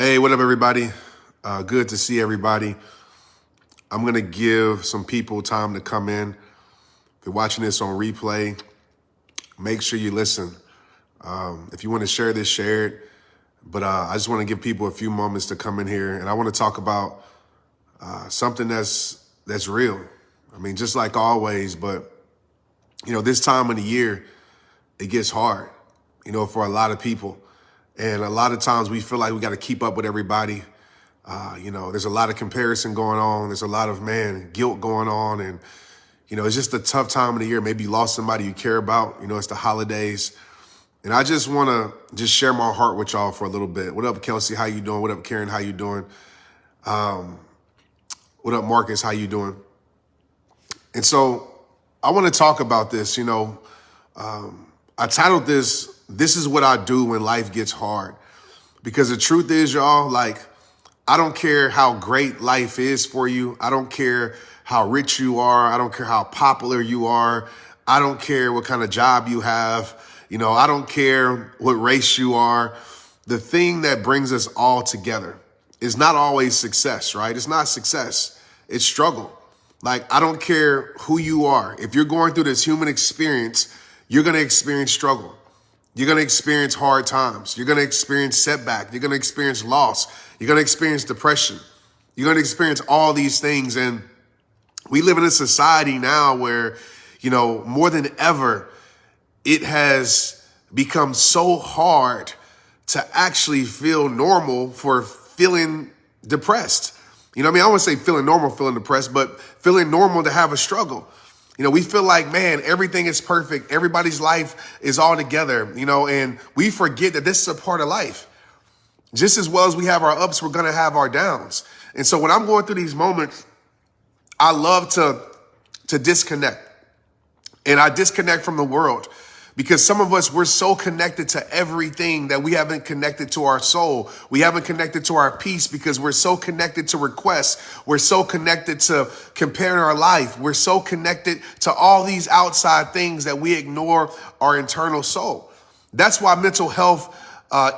Hey, what up, everybody? Good to see everybody. I'm going to give some people time to come in. If you're watching this on replay, make sure you listen. If you want to share this, share it. But I just want to give people a few moments to come in here. And I want to talk about something that's real. I mean, just like always, but, this time of the year, it gets hard, for a lot of people. And a lot of times we feel like we got to keep up with everybody. There's a lot of comparison going on. There's a lot of, guilt going on. And, it's just a tough time of the year. Maybe you lost somebody you care about. It's the holidays. And I just want to just share my heart with y'all for a little bit. What up, Kelsey? How you doing? What up, Karen? How you doing? What up, Marcus? How you doing? And so I want to talk about this. I titled this is what I do when life gets hard. Because the truth is, y'all, I don't care how great life is for you. I don't care how rich you are. I don't care how popular you are. I don't care what kind of job you have. I don't care what race you are. The thing that brings us all together is not always success, right? It's not success. It's struggle. I don't care who you are. If you're going through this human experience, you're going to experience struggle. You're going to experience hard times. You're going to experience setback. You're going to experience loss. You're going to experience depression. You're going to experience all these things. And we live in a society now where, more than ever, it has become so hard to actually feel normal for feeling depressed. I wouldn't say feeling normal, feeling depressed, but feeling normal to have a struggle. We feel like, everything is perfect. Everybody's life is all together, and we forget that this is a part of life. Just as well as we have our ups, we're going to have our downs. And so when I'm going through these moments, I love to disconnect. And I disconnect from the world because some of us, we're so connected to everything that we haven't connected to our soul. We haven't connected to our peace because we're so connected to requests. We're so connected to comparing our life. We're so connected to all these outside things that we ignore our internal soul. That's why mental health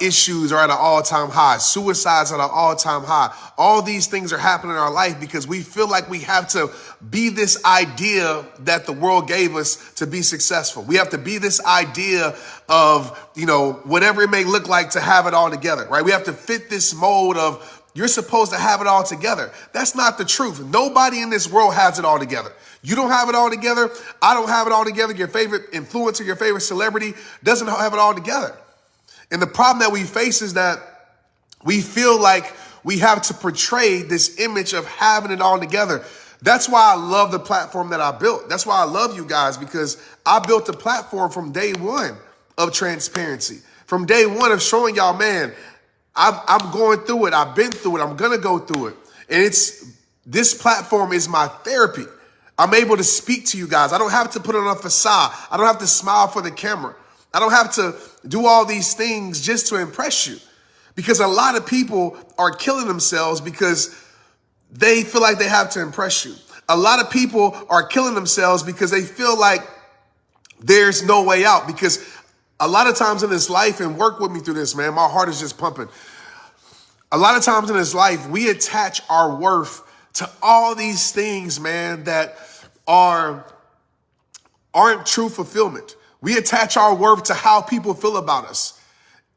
issues are at an all-time high. Suicides at an all-time high. All these things are happening in our life because we feel like we have to be this idea that the world gave us to be successful. We have to be this idea of, whatever it may look like to have it all together, right? We have to fit this mold of you're supposed to have it all together. That's not the truth. Nobody in this world has it all together. You don't have it all together. I don't have it all together. Your favorite influencer, your favorite celebrity doesn't have it all together. And the problem that we face is that we feel like we have to portray this image of having it all together. That's why I love the platform that I built. That's why I love you guys, because I built a platform from day one of transparency, from day one of showing y'all, I'm going through it. I've been through it. I'm going to go through it. And this platform is my therapy. I'm able to speak to you guys. I don't have to put on a facade. I don't have to smile for the camera. I don't have to do all these things just to impress you, because a lot of people are killing themselves because they feel like they have to impress you. A lot of people are killing themselves because they feel like there's no way out, because a lot of times in this life, and work with me through this, my heart is just pumping. A lot of times in this life, we attach our worth to all these things, that aren't true fulfillment. We attach our worth to how people feel about us.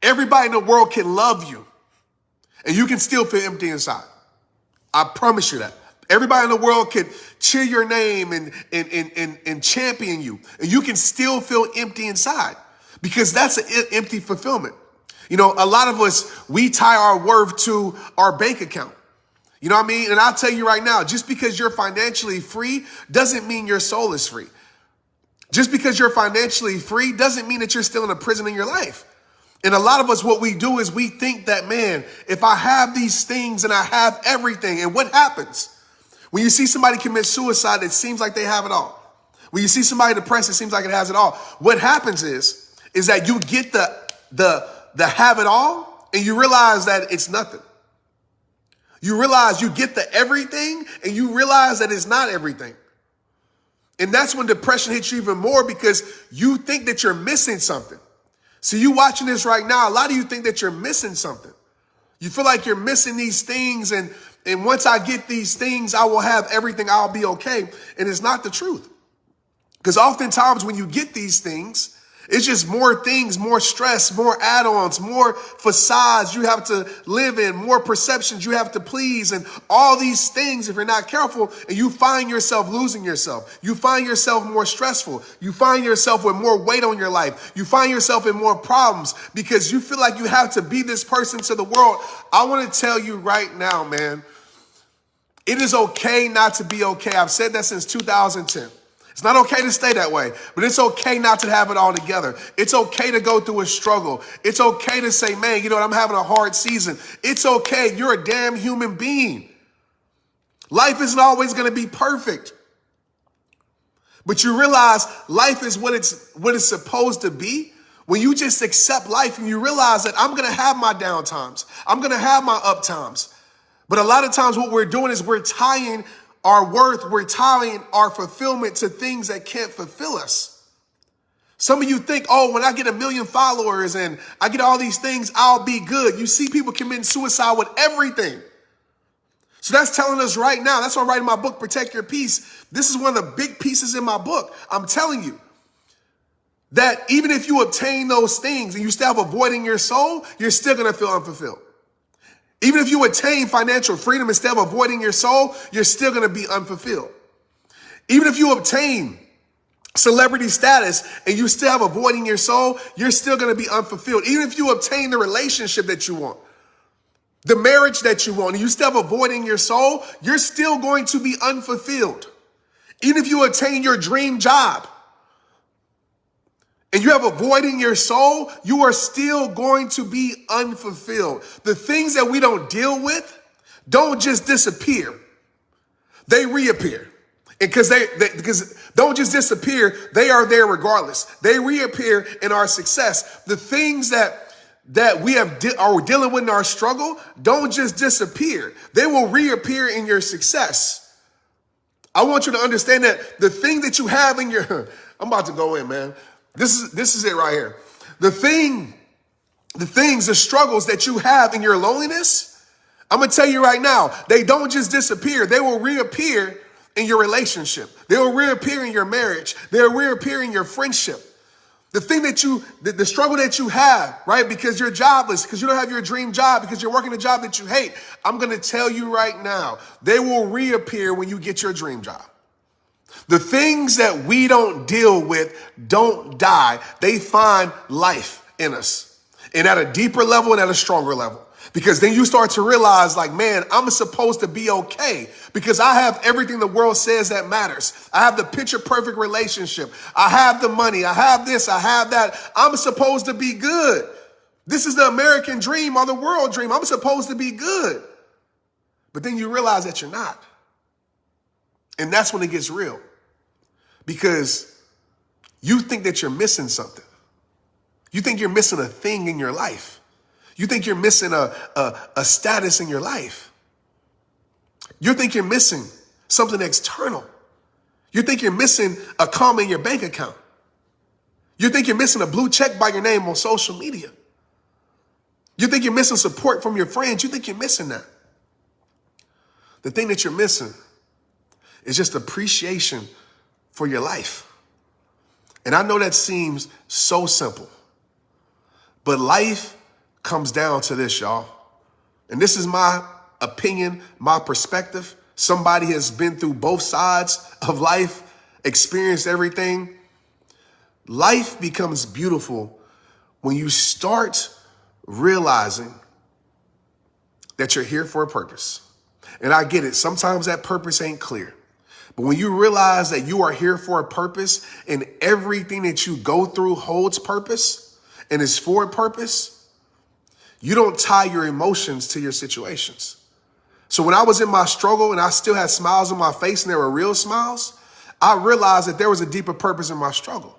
Everybody in the world can love you, and you can still feel empty inside. I promise you that. Everybody in the world can cheer your name and champion you, and you can still feel empty inside, because that's an empty fulfillment. A lot of us, we tie our worth to our bank account. You know what I mean? And I'll tell you right now, just because you're financially free doesn't mean your soul is free. Just because you're financially free doesn't mean that you're still in a prison in your life. And a lot of us, what we do is we think that, if I have these things and I have everything, and what happens? When you see somebody commit suicide, it seems like they have it all. When you see somebody depressed, it seems like it has it all. What happens is that you get the have it all, and you realize that it's nothing. You realize you get the everything, and you realize that it's not everything. And that's when depression hits you even more, because you think that you're missing something. So you watching this right now, a lot of you think that you're missing something. You feel like you're missing these things, and once I get these things, I will have everything, I'll be okay. And it's not the truth. Because oftentimes when you get these things, it's just more things, more stress, more add-ons, more facades you have to live in, more perceptions you have to please, and all these things, if you're not careful, and you find yourself losing yourself. You find yourself more stressful. You find yourself with more weight on your life. You find yourself in more problems because you feel like you have to be this person to the world. I want to tell you right now, man, it is okay not to be okay. I've said that since 2010. It's not okay to stay that way, but it's okay not to have it all together. It's okay to go through a struggle. It's okay to say, man, you know what, I'm having a hard season. It's okay. You're a damn human being. Life isn't always going to be perfect. But you realize life is what it's supposed to be when you just accept life and you realize that I'm going to have my down times. I'm going to have my up times. But a lot of times what we're doing is we're tying our worth, we're tying our fulfillment to things that can't fulfill us. Some of you think, oh, when I get 1 million followers and I get all these things, I'll be good. You see people committing suicide with everything. So that's telling us right now, that's why I'm writing my book, Protect Your Peace. This is one of the big pieces in my book. I'm telling you that even if you obtain those things and you still have a void in your soul, you're still going to feel unfulfilled. Even if you attain financial freedom instead of avoiding your soul, you're still going to be unfulfilled. Even if you obtain celebrity status and you still have a void in your soul, you're still going to be unfulfilled. Even if you obtain the relationship that you want, the marriage that you want, and you still have a void in your soul, you're still going to be unfulfilled. Even if you attain your dream job and you have a void in your soul, you are still going to be unfulfilled. The things that we don't deal with don't just disappear. They reappear. And because don't just disappear, they are there regardless. They reappear in our success. The things that we are dealing with in our struggle don't just disappear. They will reappear in your success. I want you to understand that the thing that you have in your, I'm about to go in, man. This is it right here. The struggles that you have in your loneliness, I'm going to tell you right now, they don't just disappear. They will reappear in your relationship. They will reappear in your marriage. They'll reappear in your friendship. The thing that the struggle that you have, right? Because you're jobless, because you don't have your dream job, because you're working a job that you hate. I'm going to tell you right now, they will reappear when you get your dream job. The things that we don't deal with don't die. They find life in us, and at a deeper level and at a stronger level. Because then you start to realize, like, man, I'm supposed to be okay because I have everything the world says that matters. I have the picture perfect relationship. I have the money. I have this. I have that. I'm supposed to be good. This is the American dream or the world dream. I'm supposed to be good. But then you realize that you're not. And that's when it gets real. Because you think that you're missing something. You think you're missing a thing in your life. You think you're missing a status in your life. You think you're missing something external. You think you're missing a comma in your bank account. You think you're missing a blue check by your name on social media. You think you're missing support from your friends. You think you're missing that. The thing that you're missing is just appreciation for your life. And I know that seems so simple, but life comes down to this, y'all. And this is my opinion, my perspective. Somebody has been through both sides of life, experienced everything. Life becomes beautiful when you start realizing that you're here for a purpose. And I get it. Sometimes that purpose ain't clear. But when you realize that you are here for a purpose and everything that you go through holds purpose and is for a purpose, you don't tie your emotions to your situations. So when I was in my struggle and I still had smiles on my face and they were real smiles, I realized that there was a deeper purpose in my struggle.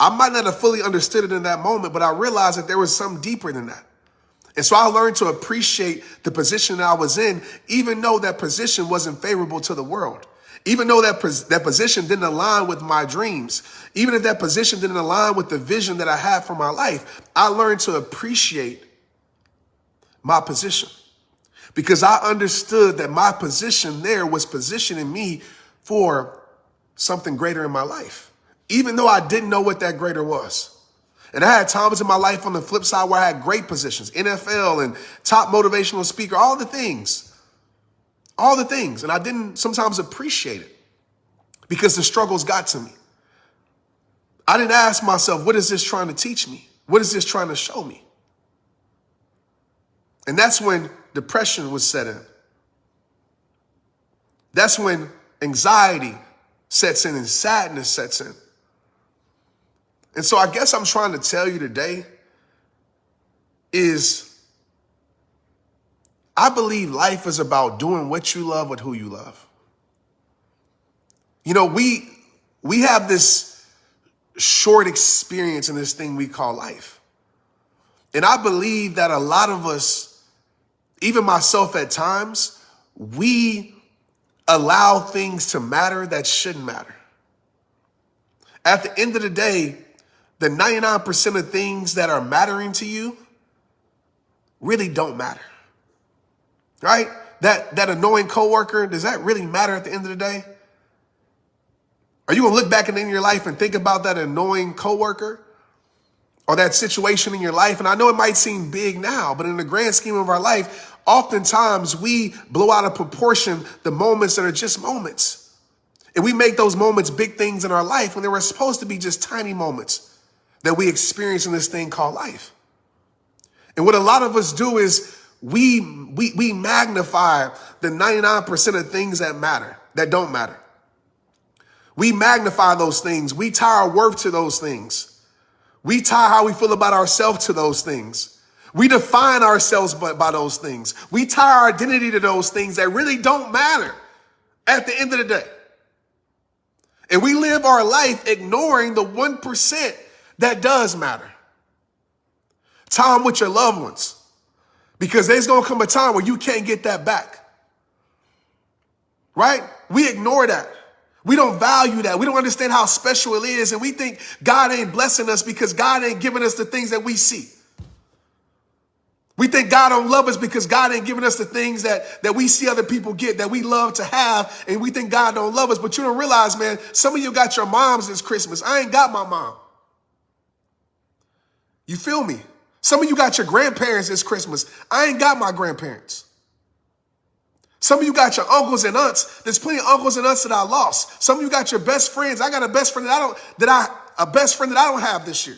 I might not have fully understood it in that moment, but I realized that there was something deeper than that. And so I learned to appreciate the position that I was in, even though that position wasn't favorable to the world. Even though that position didn't align with my dreams, even if that position didn't align with the vision that I had for my life, I learned to appreciate my position. Because I understood that my position there was positioning me for something greater in my life, even though I didn't know what that greater was. And I had times in my life on the flip side where I had great positions, NFL and top motivational speaker, all the things. And I didn't sometimes appreciate it because the struggles got to me. I didn't ask myself, what is this trying to teach me? What is this trying to show me? And that's when depression was set in. That's when anxiety sets in and sadness sets in. And so I guess I'm trying to tell you today is I believe life is about doing what you love with who you love. You know, we have this short experience in this thing we call life. And I believe that a lot of us, even myself at times, we allow things to matter that shouldn't matter. At the end of the day, the 99% of things that are mattering to you really don't matter, right? That annoying coworker, does that really matter at the end of the day? Are you gonna look back at the end of your life and think about that annoying coworker or that situation in your life? And I know it might seem big now, but in the grand scheme of our life, oftentimes we blow out of proportion the moments that are just moments. And we make those moments big things in our life when they were supposed to be just tiny moments that we experience in this thing called life. And what a lot of us do is we magnify the 99% of things that matter, that don't matter. We magnify those things. We tie our worth to those things. We tie how we feel about ourselves to those things. We define ourselves by those things. We tie our identity to those things that really don't matter at the end of the day. And we live our life ignoring the 1% that does matter. Time with your loved ones. Because there's going to come a time where you can't get that back. Right? We ignore that. We don't value that. We don't understand how special it is. And we think God ain't blessing us because God ain't giving us the things that we see. We think God don't love us because God ain't giving us the things that we see other people get, that we love to have. And we think God don't love us. But you don't realize, man, some of you got your moms this Christmas. I ain't got my mom. You feel me? Some of you got your grandparents this Christmas. I ain't got my grandparents. Some of you got your uncles and aunts. There's plenty of uncles and aunts that I lost. Some of you got your best friends. I got a best friend that I don't have this year.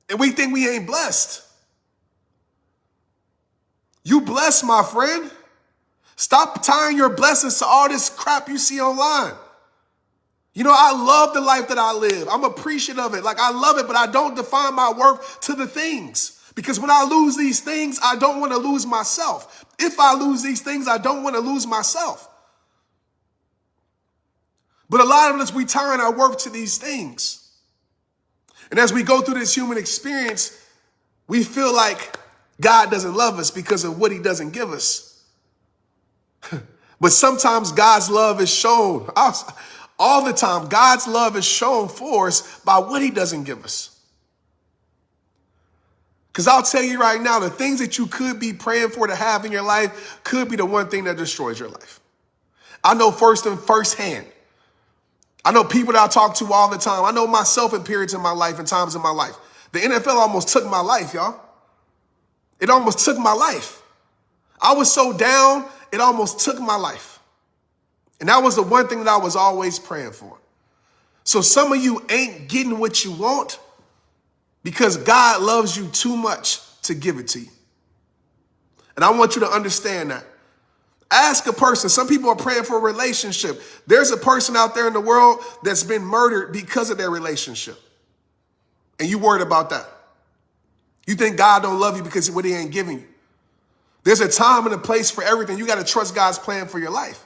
And we think we ain't blessed. You blessed, my friend. Stop tying your blessings to all this crap you see online. You know, I love the life that I live. I'm appreciative of it. Like, I love it, but I don't define my worth to the things. Because when I lose these things, I don't want to lose myself. If I lose these things, I don't want to lose myself. But a lot of us, we tie our worth to these things. And as we go through this human experience, we feel like God doesn't love us because of what he doesn't give us. But sometimes God's love is shown. All the time, God's love is shown for us by what he doesn't give us. Because I'll tell you right now, the things that you could be praying for to have in your life could be the one thing that destroys your life. I know firsthand. I know people that I talk to all the time. I know myself in periods in my life and times in my life. The NFL almost took my life, y'all. It almost took my life. I was so down, it almost took my life. And that was the one thing that I was always praying for. So some of you ain't getting what you want because God loves you too much to give it to you. And I want you to understand that. Ask a person. Some people are praying for a relationship. There's a person out there in the world that's been murdered because of their relationship. And you worried about that. You think God don't love you because of what he ain't giving you. There's a time and a place for everything. You got to trust God's plan for your life.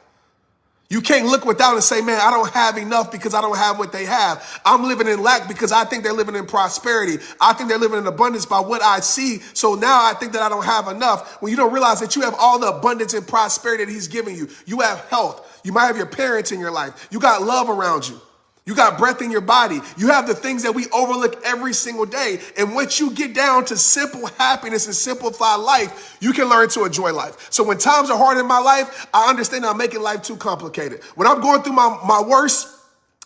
You can't look without and say, man, I don't have enough because I don't have what they have. I'm living in lack because I think they're living in prosperity. I think they're living in abundance by what I see. So now I think that I don't have enough. When you don't realize that you have all the abundance and prosperity that he's giving you. You have health. You might have your parents in your life. You got love around you. You got breath in your body. You have the things that we overlook every single day. And once you get down to simple happiness and simplify life, you can learn to enjoy life. So when times are hard in my life, I understand I'm making life too complicated. When I'm going through my worst,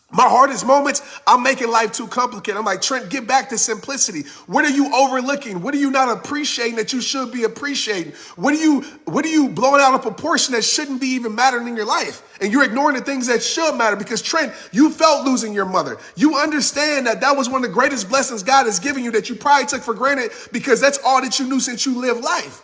my hardest moments, I'm making life too complicated. I'm like, Trent, get back to simplicity. What are you overlooking? What are you not appreciating that you should be appreciating? What are you blowing out of proportion that shouldn't be even mattering in your life? And you're ignoring the things that should matter because, Trent, you felt losing your mother. You understand that was one of the greatest blessings God has given you that you probably took for granted because that's all that you knew since you lived life.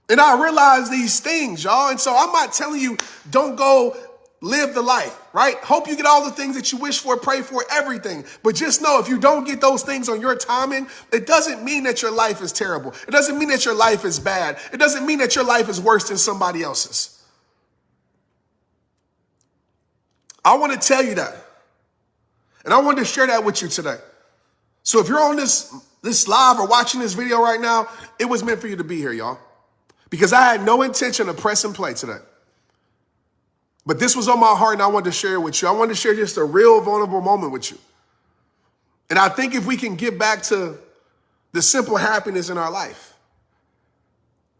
And I realize these things, y'all. And so I'm not telling you, don't go live the life, right? Hope you get all the things that you wish for, pray for, everything. But just know if you don't get those things on your timing, it doesn't mean that your life is terrible. It doesn't mean that your life is bad. It doesn't mean that your life is worse than somebody else's. I want to tell you that. And I wanted to share that with you today. So if you're on this live or watching this video right now, it was meant for you to be here, y'all. Because I had no intention of pressing play today. But this was on my heart and I wanted to share it with you. I wanted to share just a real vulnerable moment with you. And I think if we can get back to the simple happiness in our life,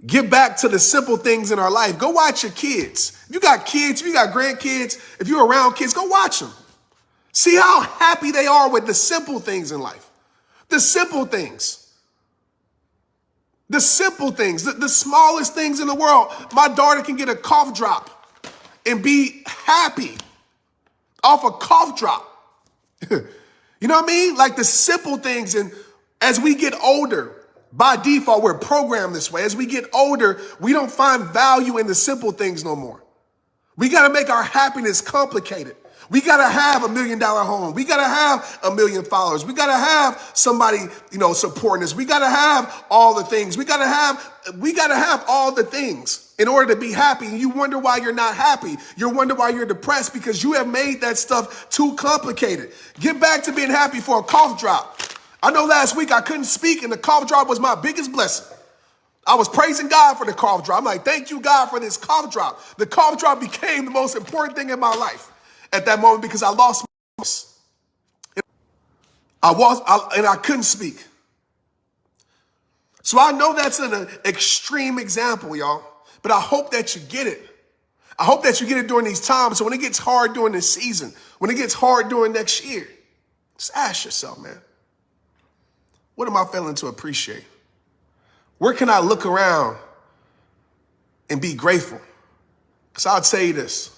get back to the simple things in our life, go watch your kids. If you got kids, if you got grandkids, if you're around kids, go watch them. See how happy they are with the simple things in life. The simple things. The simple things, the smallest things in the world. My daughter can get a cough drop and be happy off a cough drop. You know what I mean? Like the simple things. And as we get older, by default, we're programmed this way. As we get older, we don't find value in the simple things no more. We got to make our happiness complicated. We got to have $1 million home. We got to have 1 million followers. We got to have somebody, supporting us. We got to have all the things. We got to have all the things in order to be happy. And you wonder why you're not happy. You wonder why you're depressed because you have made that stuff too complicated. Get back to being happy for a cough drop. I know last week I couldn't speak and the cough drop was my biggest blessing. I was praising God for the cough drop. I'm like, thank you, God, for this cough drop. The cough drop became the most important thing in my life at that moment because I lost my voice. I couldn't speak. So I know that's an extreme example, y'all, but I hope that you get it. I hope that you get it during these times. So when it gets hard during this season, when it gets hard during next year, just ask yourself, man, what am I failing to appreciate? Where can I look around and be grateful? Because I'll tell you this.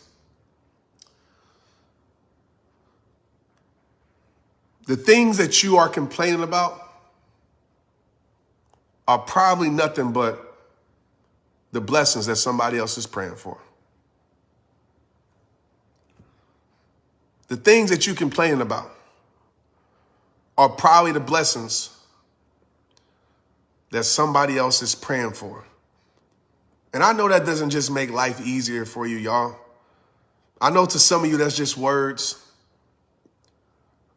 The things that you are complaining about are probably nothing but the blessings that somebody else is praying for. The things that you're complaining about are probably the blessings that somebody else is praying for. And I know that doesn't just make life easier for you, y'all. I know to some of you that's just words,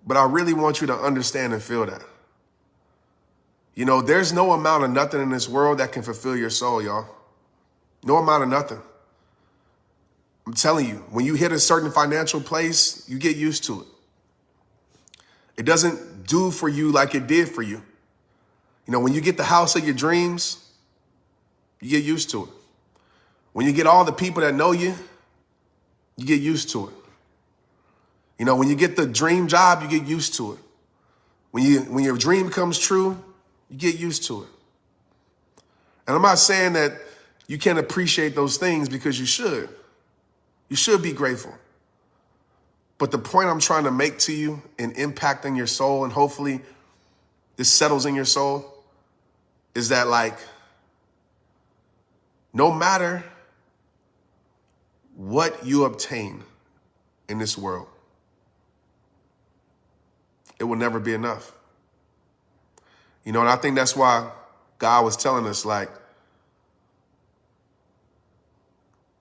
but I really want you to understand and feel that. There's no amount of nothing in this world that can fulfill your soul, y'all. No amount of nothing. I'm telling you, when you hit a certain financial place, you get used to it. It doesn't do for you like it did for you. When you get the house of your dreams, you get used to it. When you get all the people that know you, you get used to it. When you get the dream job, you get used to it. When your dream comes true, you get used to it. And I'm not saying that you can't appreciate those things because you should. You should be grateful. But the point I'm trying to make to you in impacting your soul, and hopefully this settles in your soul, is that no matter what you obtain in this world, it will never be enough. And I think that's why God was telling us,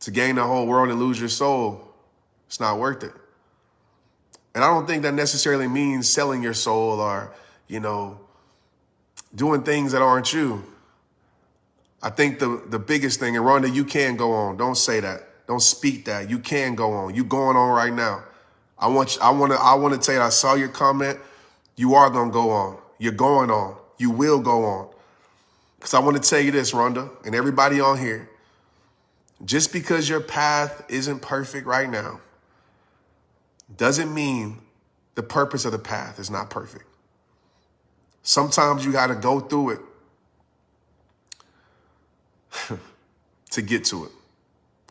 to gain the whole world and lose your soul, it's not worth it. And I don't think that necessarily means selling your soul or, doing things that aren't you. I think the biggest thing, and Rhonda, you can go on. Don't say that. Don't speak that. You can go on. You going on right now. I want to tell you, I saw your comment. You are going to go on. You're going on. You will go on. Because I want to tell you this, Rhonda, and everybody on here. Just because your path isn't perfect right now doesn't mean the purpose of the path is not perfect. Sometimes you got to go through it to get to it.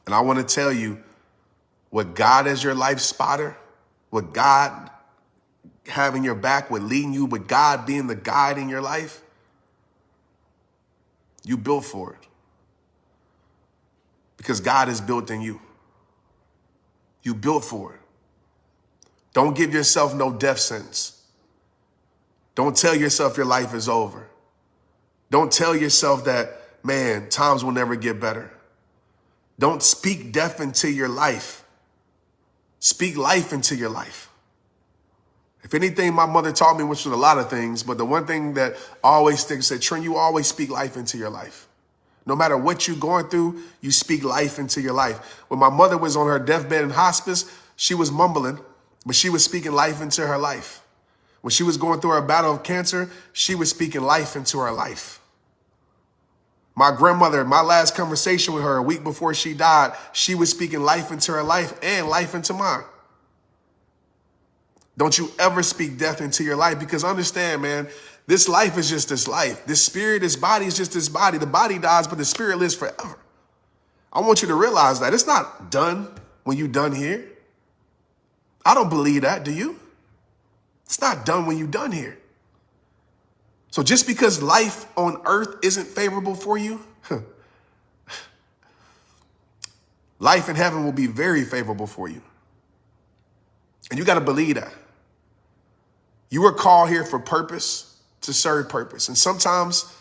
And I want to tell you, with God as your life spotter, with God having your back, with leading you, with God being the guide in your life, you built for it. Because God is built in you. You built for it. Don't give yourself no death sentence. Don't tell yourself your life is over. Don't tell yourself that, man, times will never get better. Don't speak death into your life. Speak life into your life. If anything, my mother taught me, which was a lot of things, but the one thing that always sticks, said, Trent, you always speak life into your life. No matter what you're going through, you speak life into your life. When my mother was on her deathbed in hospice, she was mumbling, but she was speaking life into her life. When she was going through her battle of cancer, she was speaking life into her life. My grandmother, my last conversation with her a week before she died, she was speaking life into her life and life into mine. Don't you ever speak death into your life, because understand, man, this life is just this life. This spirit, this body is just this body. The body dies, but the spirit lives forever. I want you to realize that it's not done when you're done here. I don't believe that, do you? It's not done when you're done here. So just because life on earth isn't favorable for you, life in heaven will be very favorable for you. And you got to believe that. You were called here for purpose, to serve purpose. And sometimes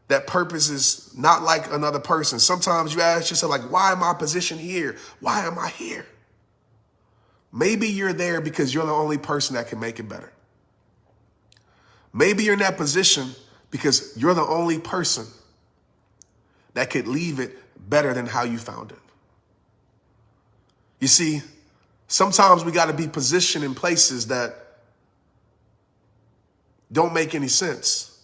that purpose is not like another person. Sometimes you ask yourself, like, why am I positioned here? Why am I here? Maybe you're there because you're the only person that can make it better. Maybe you're in that position because you're the only person that could leave it better than how you found it. You see, sometimes we got to be positioned in places that don't make any sense.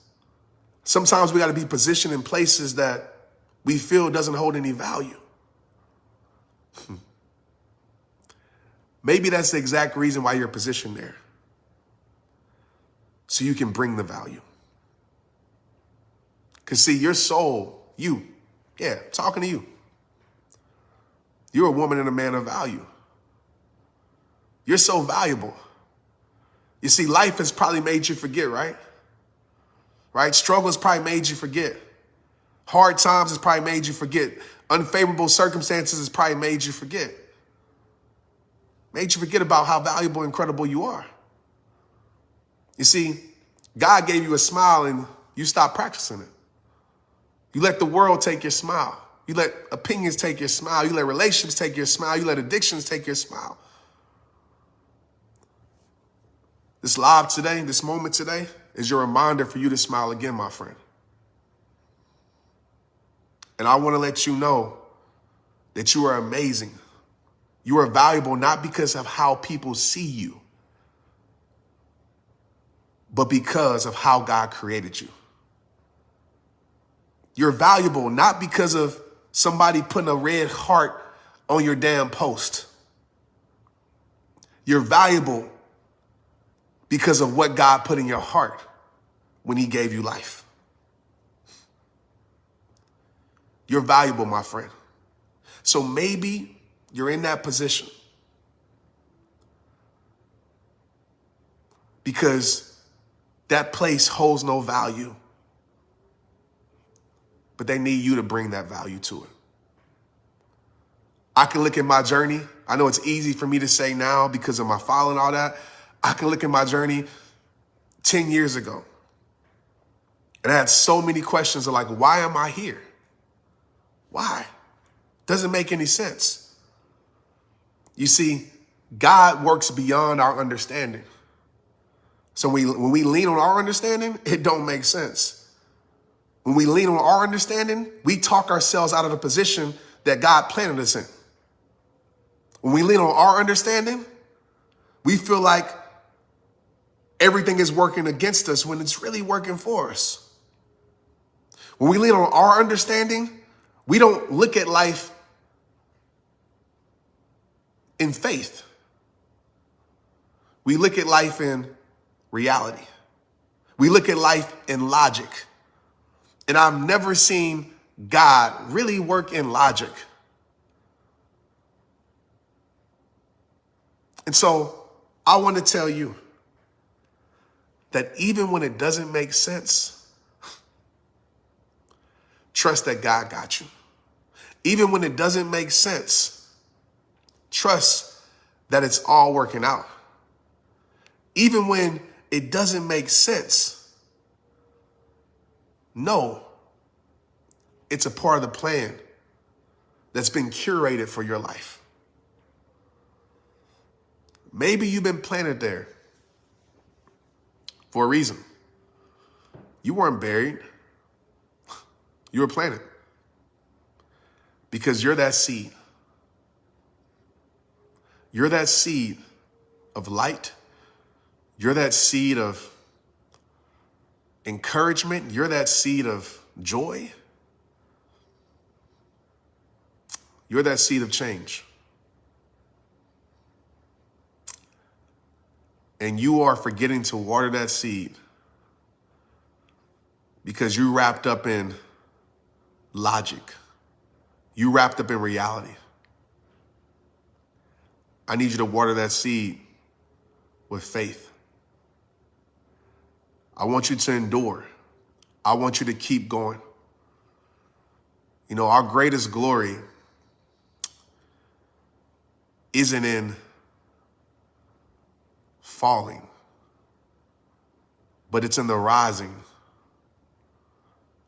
Sometimes we got to be positioned in places that we feel doesn't hold any value. Maybe that's the exact reason why you're positioned there. So you can bring the value. Because see, your soul, talking to you. You're a woman and a man of value. You're so valuable. You see, life has probably made you forget, right? Right? Struggle has probably made you forget. Hard times has probably made you forget. Unfavorable circumstances has probably made you forget. Made you forget about how valuable and incredible you are. You see, God gave you a smile and you stopped practicing it. You let the world take your smile. You let opinions take your smile. You let relationships take your smile. You let addictions take your smile. This live today, this moment today, is your reminder for you to smile again, my friend. And I want to let you know that you are amazing. You are valuable not because of how people see you, but because of how God created you. You're valuable not because of somebody putting a red heart on your damn post. You're valuable because of what God put in your heart when he gave you life. You're valuable, my friend. So maybe you're in that position because that place holds no value, but they need you to bring that value to it. I can look at my journey. I know it's easy for me to say now because of my following, all that. I can look at my journey 10 years ago. And I had so many questions of like, why am I here? Why? Doesn't make any sense. You see, God works beyond our understanding. So when we lean on our understanding, it don't make sense. When we lean on our understanding, we talk ourselves out of the position that God planted us in. When we lean on our understanding, We feel like everything is working against us when it's really working for us. When we lean on our understanding, we don't look at life in faith. We look at life in reality. We look at life in logic. And I've never seen God really work in logic. And so I want to tell you that even when it doesn't make sense, trust that God got you. Even when it doesn't make sense, trust that it's all working out. Even when it doesn't make sense, know it's a part of the plan that's been curated for your life. Maybe you've been planted there for a reason. You weren't buried. You were planted because you're that seed. You're that seed of light. You're that seed of encouragement. You're that seed of joy. You're that seed of change. And you are forgetting to water that seed because you wrapped up in logic. You wrapped up in reality. I need you to water that seed with faith. I want you to endure. I want you to keep going. You know, our greatest glory isn't in falling, but it's in the rising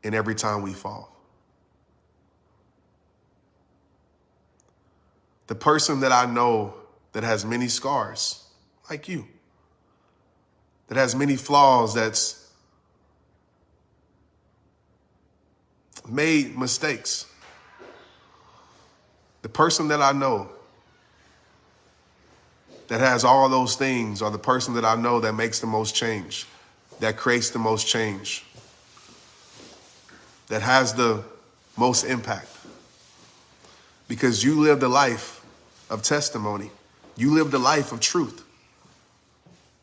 and every time we fall. The person that I know that has many scars, like you, that has many flaws, that's made mistakes. The person that I know that has all those things are the person that I know that makes the most change, that creates the most change, that has the most impact. Because you lived a life of testimony. You lived a life of truth.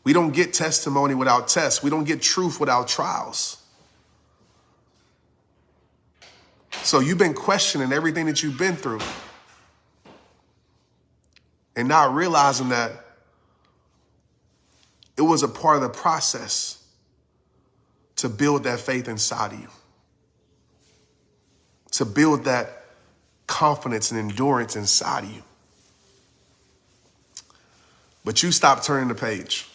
We don't get testimony without tests. We don't get truth without trials. So you've been questioning everything that you've been through and not realizing that it was a part of the process to build that faith inside of you, to build that confidence and endurance inside of you. But you stopped turning the page.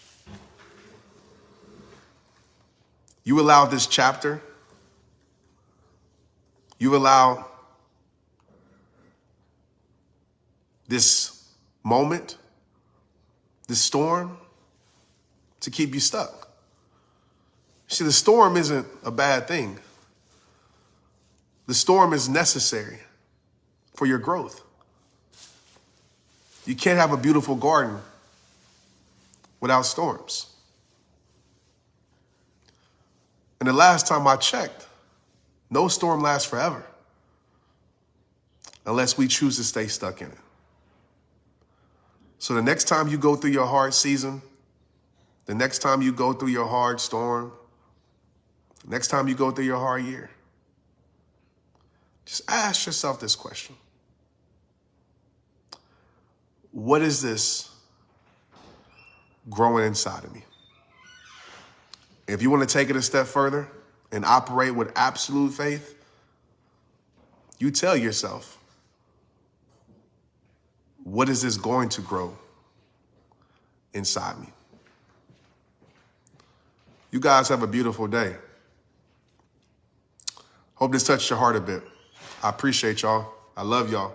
You allowed this chapter, you allowed this moment, this storm, to keep you stuck. See, the storm isn't a bad thing. The storm is necessary for your growth. You can't have a beautiful garden without storms. And the last time I checked, no storm lasts forever unless we choose to stay stuck in it. So the next time you go through your hard season, the next time you go through your hard storm, the next time you go through your hard year, just ask yourself this question. What is this growing inside of me? If you want to take it a step further and operate with absolute faith, you tell yourself, what is this going to grow inside me? You guys have a beautiful day. Hope this touched your heart a bit. I appreciate y'all. I love y'all.